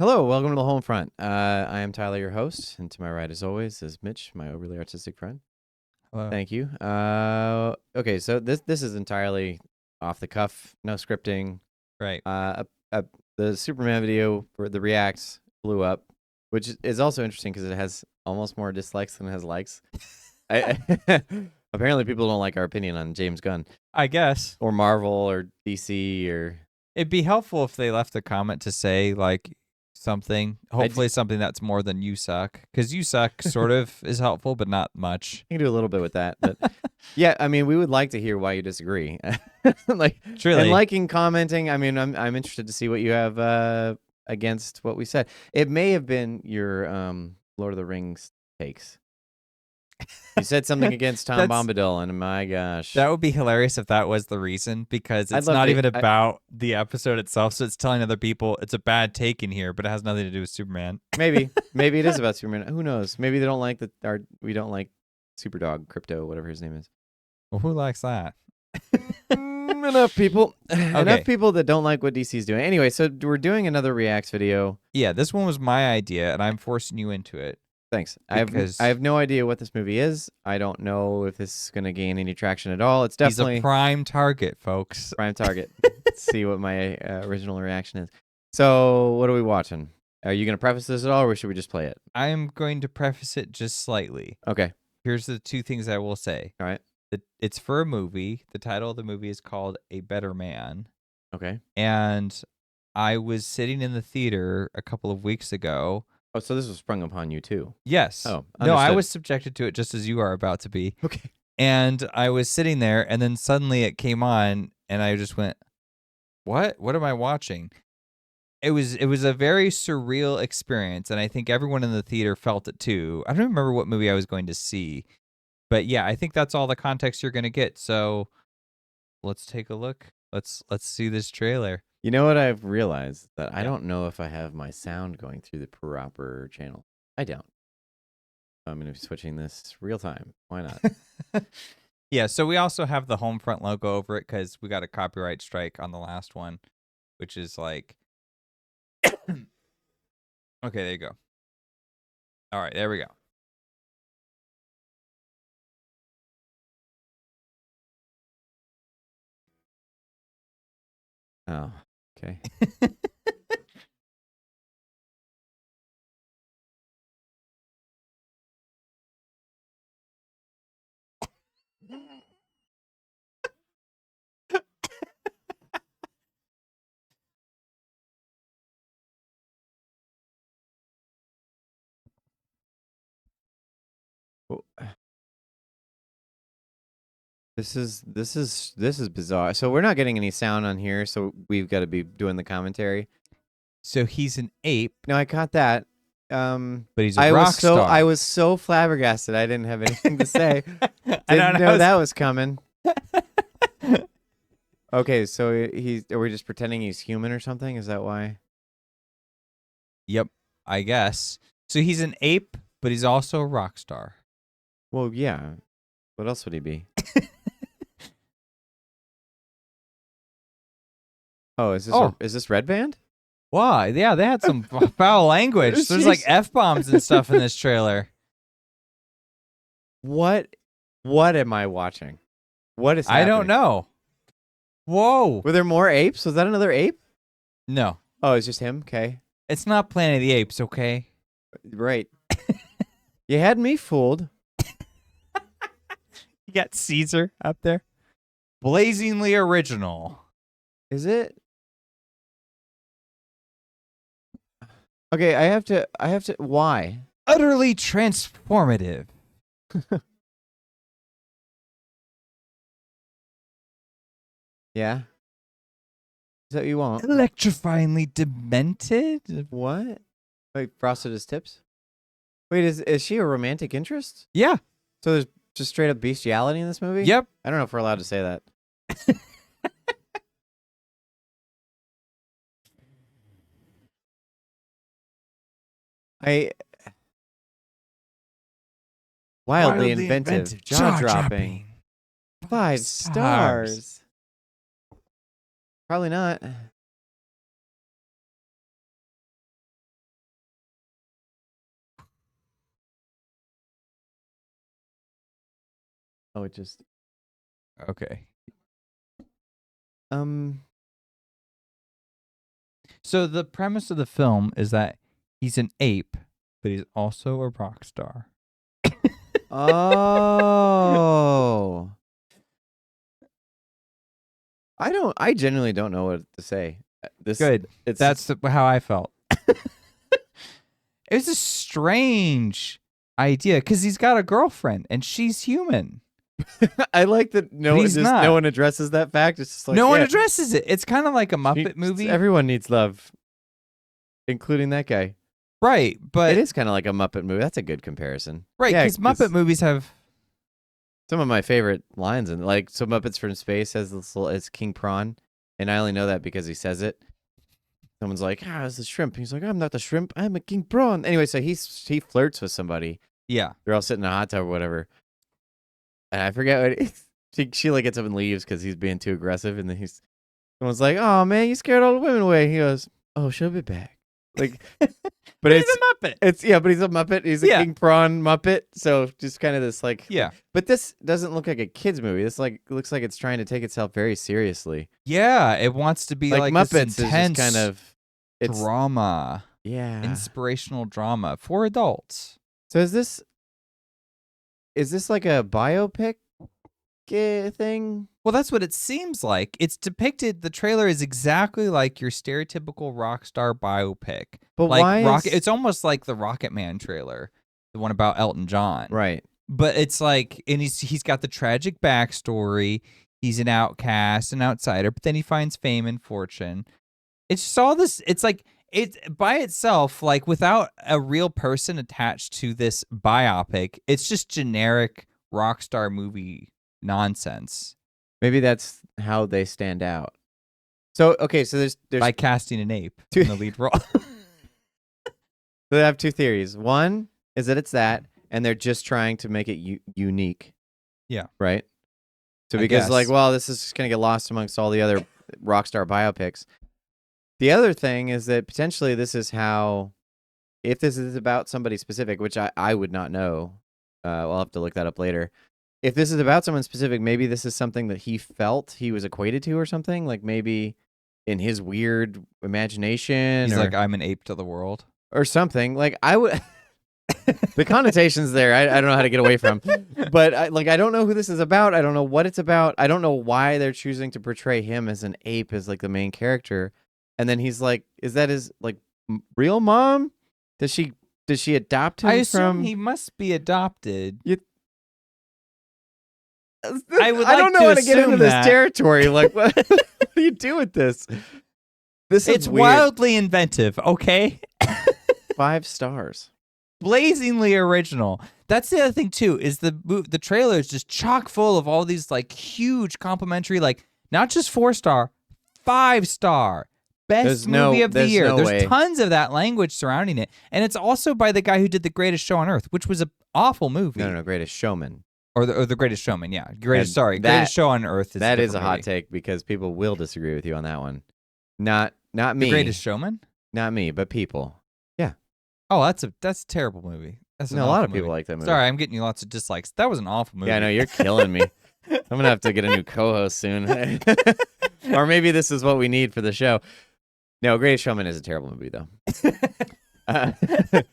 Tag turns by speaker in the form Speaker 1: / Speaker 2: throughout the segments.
Speaker 1: Hello, welcome to the Home Front. I am Tyler, your host, and to my right, as always, is Mitch, my overly artistic friend.
Speaker 2: Hello.
Speaker 1: Thank you. Okay, so this is entirely off the cuff, no scripting.
Speaker 2: Right.
Speaker 1: The Superman video for the reacts blew up, which is also interesting because it has almost more dislikes than it has likes. Apparently, people don't like our opinion on James Gunn
Speaker 2: I guess
Speaker 1: or Marvel or DC or.
Speaker 2: it'd be helpful if they left a comment to say like something. Hopefully, something that's more than "you suck," because "you suck" sort of is helpful, but not much.
Speaker 1: You can do a little bit with that, but yeah, I mean, we would like to hear why you disagree. Like,
Speaker 2: Truly.
Speaker 1: and liking, commenting. I mean, I'm interested to see what you have against what we said. It may have been your Lord of the Rings takes. You said something against Tom Bombadil, and my gosh,
Speaker 2: That would be hilarious if that was the reason, because
Speaker 1: I'd
Speaker 2: it's
Speaker 1: love
Speaker 2: not
Speaker 1: to-
Speaker 2: even about the episode itself. So it's telling other people it's a bad take in here, but it has nothing to do with Superman.
Speaker 1: maybe it is about Superman. Who knows? Maybe they don't like we don't like Superdog, Crypto, whatever his name is.
Speaker 2: Well, who likes that?
Speaker 1: Enough people. Enough people that don't like what DC's doing. Anyway, so we're doing another Reacts video.
Speaker 2: Yeah, this one was my idea, and I'm forcing you into it.
Speaker 1: Thanks. I have no idea what this movie is. I don't know if this is going to gain any traction at all. It's definitely
Speaker 2: He's a prime target, folks.
Speaker 1: prime target. Let's see what my original reaction is. So, what are we watching? Are you going to preface this at all, or should we just play it?
Speaker 2: I am going to preface it just slightly.
Speaker 1: Okay.
Speaker 2: Here's the two things I will say.
Speaker 1: All right.
Speaker 2: It's for a movie. The title of the movie is called A Better Man.
Speaker 1: Okay.
Speaker 2: And I was sitting in the theater a couple of weeks ago.
Speaker 1: Oh, so this was sprung upon you too?
Speaker 2: Yes.
Speaker 1: Oh,
Speaker 2: no, I
Speaker 1: understood.
Speaker 2: was subjected to it just as you are about to be.
Speaker 1: Okay.
Speaker 2: And I was sitting there, and then suddenly it came on, and I just went, "What? What am I watching?" It was a very surreal experience, and I think everyone in the theater felt it too. I don't remember what movie I was going to see, but yeah, I think that's all the context you're going to get. So let's take a look. Let's see this trailer.
Speaker 1: You know what I've realized? That I don't know if I have my sound going through the proper channel. I don't. I'm going to be switching this real time. Why not?
Speaker 2: Yeah, so we also have the Homefront logo over it because we got a copyright strike on the last one, which is like... Okay, there you go. All right, there we go.
Speaker 1: Oh, okay. This is bizarre. So we're not getting any sound on here, so we've got to be doing the commentary.
Speaker 2: So he's an ape.
Speaker 1: No, I caught that.
Speaker 2: But he's a rock star.
Speaker 1: I was so flabbergasted. I didn't have anything to say.
Speaker 2: I
Speaker 1: Didn't know that was coming. Okay, so are we just pretending he's human or something? Is that why?
Speaker 2: Yep, I guess. So he's an ape, but he's also a rock star.
Speaker 1: Well, yeah. What else would he be? Oh, is this Red Band?
Speaker 2: Wow, yeah, they had some foul language. There's like F-bombs and stuff in this trailer.
Speaker 1: What am I watching? What is happening?
Speaker 2: I don't know. Whoa.
Speaker 1: Were there more apes? Was that another ape?
Speaker 2: No.
Speaker 1: Oh, it's just him? Okay.
Speaker 2: It's not Planet of the Apes, okay?
Speaker 1: Right. You had me fooled.
Speaker 2: You got Caesar up there. Blazingly original.
Speaker 1: Is it? Okay, I have to, why?
Speaker 2: Utterly transformative.
Speaker 1: Yeah? Is that what you want?
Speaker 2: Electrifyingly demented?
Speaker 1: What? Wait, frosted his tips? Wait, is she a romantic interest?
Speaker 2: Yeah.
Speaker 1: So there's just straight up bestiality in this movie?
Speaker 2: Yep.
Speaker 1: I don't know if we're allowed to say that. Wildly inventive, jaw-dropping. 5 stars. Probably not. Oh, it just
Speaker 2: Okay.
Speaker 1: um.
Speaker 2: So the premise of the film is that he's an ape, but he's also a rock star.
Speaker 1: Oh. I genuinely don't know what to say.
Speaker 2: Good.
Speaker 1: It's
Speaker 2: That's how I felt. It was a strange idea because he's got a girlfriend and she's human.
Speaker 1: I like that
Speaker 2: He's not.
Speaker 1: no one addresses that fact. It's just like
Speaker 2: No one addresses it. It's kind of like a Muppet
Speaker 1: she-
Speaker 2: movie.
Speaker 1: Everyone needs love, including that guy.
Speaker 2: Right, but
Speaker 1: It is kind of like a Muppet movie. That's a good comparison.
Speaker 2: right,
Speaker 1: Yeah,
Speaker 2: because Muppet movies have
Speaker 1: some of my favorite lines, and like some Muppets from Space has this little, it's King Prawn, and I only know that because he says it. Someone's like, it's the shrimp. He's like, I'm not the shrimp. I'm a king prawn. Anyway, so he flirts with somebody.
Speaker 2: yeah.
Speaker 1: They're all sitting in a hot tub or whatever. And I forget what she like gets up and leaves because he's being too aggressive. And then someone's like, oh man, you scared all the women away. He goes, oh, she'll be back. Like, but
Speaker 2: He's a Muppet.
Speaker 1: But he's a Muppet. He's a king prawn Muppet. So just kind of this like,
Speaker 2: Yeah.
Speaker 1: But this doesn't look like a kid's movie. This looks like it's trying to take itself very seriously.
Speaker 2: Yeah, it wants to be like
Speaker 1: Muppets
Speaker 2: this intense
Speaker 1: is just kind of
Speaker 2: drama,
Speaker 1: yeah,
Speaker 2: inspirational drama for adults.
Speaker 1: So is this like a biopic thing?
Speaker 2: Well, that's what it seems like. It's depicted. The trailer is exactly like your stereotypical rock star biopic.
Speaker 1: But
Speaker 2: like
Speaker 1: why?
Speaker 2: It's almost like the Rocket Man trailer, the one about Elton John.
Speaker 1: Right.
Speaker 2: But it's like, and he's got the tragic backstory. He's an outcast, an outsider, but then he finds fame and fortune. It's just all this. It's like it by itself, like without a real person attached to this biopic. It's just generic rock star movie nonsense.
Speaker 1: Maybe that's how they stand out. So okay, so there's
Speaker 2: by casting an ape
Speaker 1: two
Speaker 2: in the lead role.
Speaker 1: So I have two theories. One is that it's that, and they're just trying to make it unique.
Speaker 2: Yeah.
Speaker 1: Right. So
Speaker 2: I
Speaker 1: because
Speaker 2: guess.
Speaker 1: like, well, this is just gonna get lost amongst all the other rock star biopics. The other thing is that potentially this is how, if this is about somebody specific, which I would not know, I'll have to look that up later. If this is about someone specific, maybe this is something that he felt he was equated to or something. Like maybe in his weird imagination.
Speaker 2: He's like, I'm an ape to the world.
Speaker 1: Or something. Like I would... The connotations there, I don't know how to get away from. But I don't know who this is about. I don't know what it's about. I don't know why they're choosing to portray him as an ape as like the main character. And then he's like, is that his like real mom? Does she adopt him?
Speaker 2: I assume he must be adopted.
Speaker 1: I don't know how to get into this territory. Like, what do you do with this?
Speaker 2: It's wildly inventive, okay?
Speaker 1: 5 stars.
Speaker 2: Blazingly original. That's the other thing too. Is the trailer is just chock full of all these like huge complimentary, like not just 4-star, 5-star. Best movie of the year. There's tons of that language surrounding it, and it's also by the guy who did The Greatest Show on Earth, which was an awful movie.
Speaker 1: No, Greatest Showman.
Speaker 2: Or the Greatest Showman, yeah. Greatest Show on Earth.
Speaker 1: That is a hot take because people will disagree with you on that one. Not me.
Speaker 2: The Greatest Showman?
Speaker 1: Not me, but people. Yeah.
Speaker 2: Oh, that's a terrible movie. That's
Speaker 1: a lot of people like that movie.
Speaker 2: Sorry, I'm getting you lots of dislikes. That was an awful movie.
Speaker 1: Yeah, I know, you're killing me. I'm gonna have to get a new co-host soon. Or maybe this is what we need for the show. No, Greatest Showman is a terrible movie though. The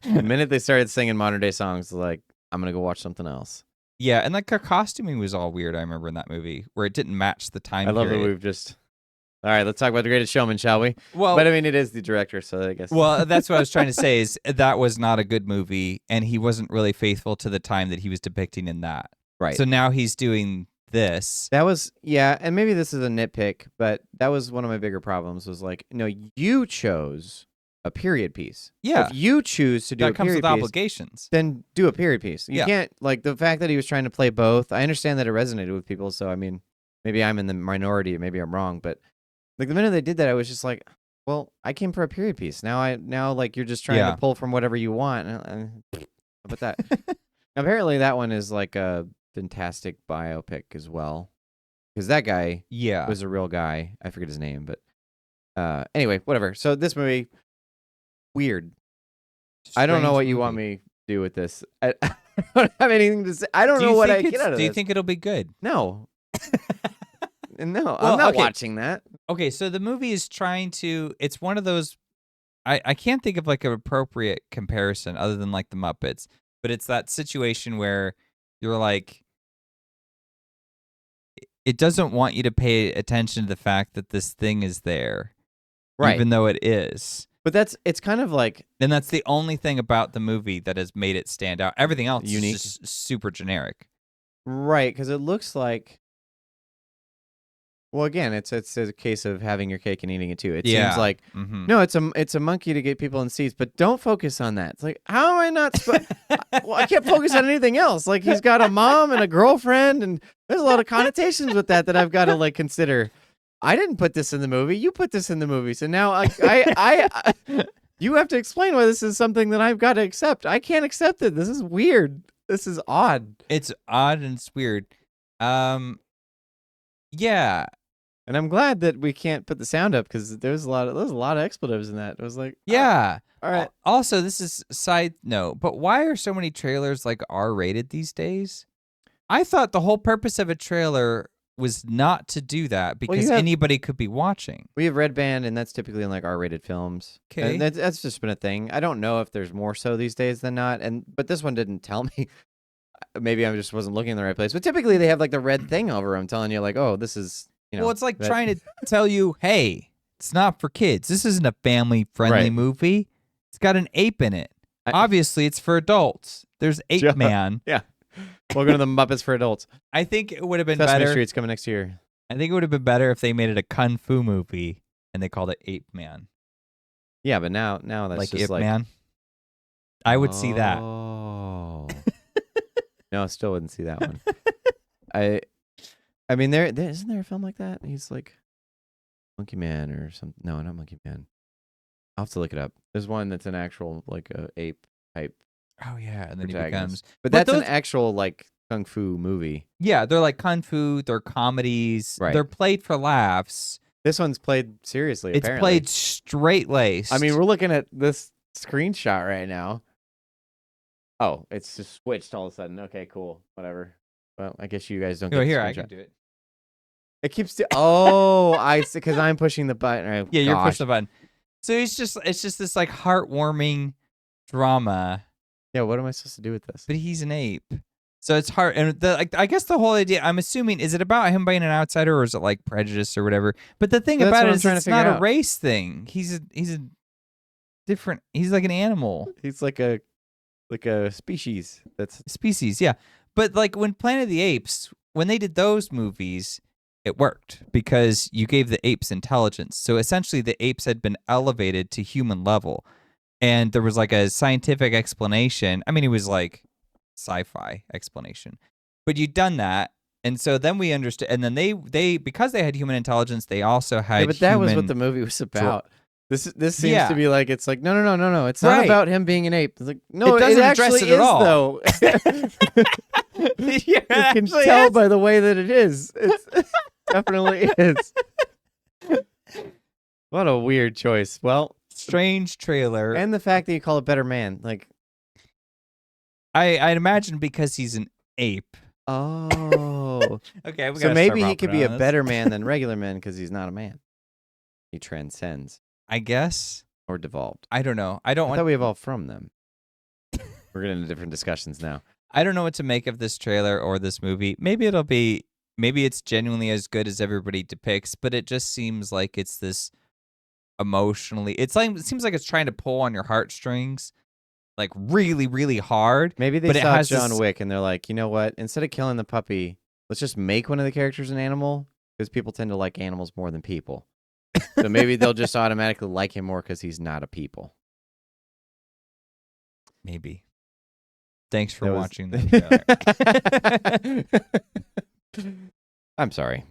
Speaker 1: minute they started singing modern day songs, like, I'm gonna go watch something else.
Speaker 2: Yeah, and like her costuming was all weird, I remember in that movie, where it didn't match the time
Speaker 1: I love
Speaker 2: period.
Speaker 1: that we've just... All right, let's talk about The Greatest Showman, shall we?
Speaker 2: Well,
Speaker 1: but I mean, it is the director, so I guess...
Speaker 2: Well, that's what I was trying to say, is that was not a good movie, and he wasn't really faithful to the time that he was depicting in that.
Speaker 1: Right.
Speaker 2: So now he's doing this.
Speaker 1: That was... Yeah, and maybe this is a nitpick, but that was one of my bigger problems, was like, no, you chose a period piece.
Speaker 2: Yeah.
Speaker 1: If you choose to do a period piece...
Speaker 2: That comes with obligations.
Speaker 1: Then do a period piece. You
Speaker 2: Yeah.
Speaker 1: can't... Like, the fact that he was trying to play both, I understand that it resonated with people, so, I mean, maybe I'm in the minority, maybe I'm wrong, but... Like, the minute they did that, I was just like, well, I came for a period piece. Now like, you're just trying to pull from whatever you want. How about that? Apparently, that one is like a fantastic biopic as well. Because that guy was a real guy. I forget his name, but anyway, whatever. So this movie, weird. I don't know what you want me to do with this. don't have anything to say. I don't know what I get out of
Speaker 2: Do you
Speaker 1: this.
Speaker 2: think it'll be good?
Speaker 1: No. No,
Speaker 2: Well,
Speaker 1: I'm not
Speaker 2: okay.
Speaker 1: watching that.
Speaker 2: Okay, so the movie is trying to. It's one of those. I can't think of like an appropriate comparison other than like the Muppets, but it's that situation where you're like, it doesn't want you to pay attention to the fact that this thing is there,
Speaker 1: Right.
Speaker 2: even though it is.
Speaker 1: But it's kind of like,
Speaker 2: And that's the only thing about the movie that has made it stand out. Everything else
Speaker 1: Unique.
Speaker 2: is just super generic.
Speaker 1: right, because it looks like, well, again, it's a case of having your cake and eating it too. It seems like, no, it's a monkey to get people in seats, but don't focus on that. It's like, how am I not supposed? Well, I can't focus on anything else. Like, he's got a mom and a girlfriend, and there's a lot of connotations with that I've got to like consider. I didn't put this in the movie. You put this in the movie, so now I you have to explain why this is something that I've got to accept. I can't accept it. This is weird. This is odd.
Speaker 2: It's odd and it's weird. Yeah.
Speaker 1: And I'm glad that we can't put the sound up because there's a lot of expletives in that. It was like,
Speaker 2: Yeah.
Speaker 1: all right.
Speaker 2: Also, this is side note, but why are so many trailers like R-rated these days? I thought the whole purpose of a trailer was not to do that because anybody could be watching.
Speaker 1: We have Red Band, and that's typically in like R-rated films.
Speaker 2: Okay,
Speaker 1: that's just been a thing. I don't know if there's more so these days than not. But this one didn't tell me. Maybe I just wasn't looking in the right place. But typically they have like the red thing over them, telling you like, oh, this is.
Speaker 2: Well, it's like trying to tell you, hey, it's not for kids. This isn't a family-friendly movie. It's got an ape in it. Obviously, it's for adults. There's Ape Man.
Speaker 1: Yeah. Welcome to the Muppets for Adults.
Speaker 2: I think it would have been
Speaker 1: Sesame
Speaker 2: better.
Speaker 1: Street's coming next year.
Speaker 2: I think it would have been better if they made it a kung fu movie and they called it Ape Man.
Speaker 1: Yeah, but now that's
Speaker 2: like
Speaker 1: just
Speaker 2: Ape
Speaker 1: like
Speaker 2: Man. I would see that.
Speaker 1: Oh. No, I still wouldn't see that one. I mean, there isn't there a film like that? He's like Monkey Man or something. No, not Monkey Man. I'll have to look it up. There's one that's an actual like a ape type.
Speaker 2: Oh yeah, and then he
Speaker 1: protagonist.
Speaker 2: becomes.
Speaker 1: But that's an actual like kung fu movie.
Speaker 2: Yeah, they're like kung fu. They're comedies.
Speaker 1: Right.
Speaker 2: They're played for laughs.
Speaker 1: This one's played seriously.
Speaker 2: It's
Speaker 1: apparently.
Speaker 2: played straight laced.
Speaker 1: I mean, we're looking at this screenshot right now. Oh, it's just switched all of a sudden. Okay, cool. Whatever. Well, I guess you guys don't.
Speaker 2: Here, I can do it.
Speaker 1: It keeps. Oh, I see. Because I'm pushing the button. Oh,
Speaker 2: yeah, you're pushing the button. So it's just this like heartwarming drama.
Speaker 1: Yeah, what am I supposed to do with this?
Speaker 2: But he's an ape, so it's hard. And I guess the whole idea, I'm assuming, is it about him being an outsider or is it like prejudice or whatever? But the thing about it is, it's not a race thing. He's a different. He's like an animal.
Speaker 1: He's like a species. That's
Speaker 2: species, yeah. But like when Planet of the Apes, when they did those movies, it worked because you gave the apes intelligence. So essentially, the apes had been elevated to human level. And there was like a scientific explanation. I mean, it was like sci-fi explanation, but you'd done that, and so then we understood. And then they because they had human intelligence, they also had.
Speaker 1: Yeah, but that was what the movie was about. This seems to be like it's like no. It's not about him being an ape. It's like no,
Speaker 2: it doesn't
Speaker 1: address
Speaker 2: it
Speaker 1: at
Speaker 2: all.
Speaker 1: Though. You can tell by the way that it is. It definitely is. What a weird choice. Well.
Speaker 2: Strange trailer.
Speaker 1: And the fact that you call it Better Man. Like
Speaker 2: I'd imagine because he's an ape.
Speaker 1: Oh.
Speaker 2: Okay, we
Speaker 1: so maybe he could be a better man than regular man because he's not a man. He transcends.
Speaker 2: I guess.
Speaker 1: Or devolved.
Speaker 2: I don't know. I
Speaker 1: thought we evolved from them. We're getting into different discussions now.
Speaker 2: I don't know what to make of this trailer or this movie. Maybe it's genuinely as good as everybody depicts, but it just seems like it's this emotionally. It seems like it's trying to pull on your heartstrings, like really, really hard.
Speaker 1: Maybe they saw John Wick and they're like, you know what? Instead of killing the puppy, let's just make one of the characters an animal because people tend to like animals more than people. So maybe they'll just automatically like him more because he's not a people.
Speaker 2: Maybe. Thanks for watching the trailer.
Speaker 1: I'm sorry.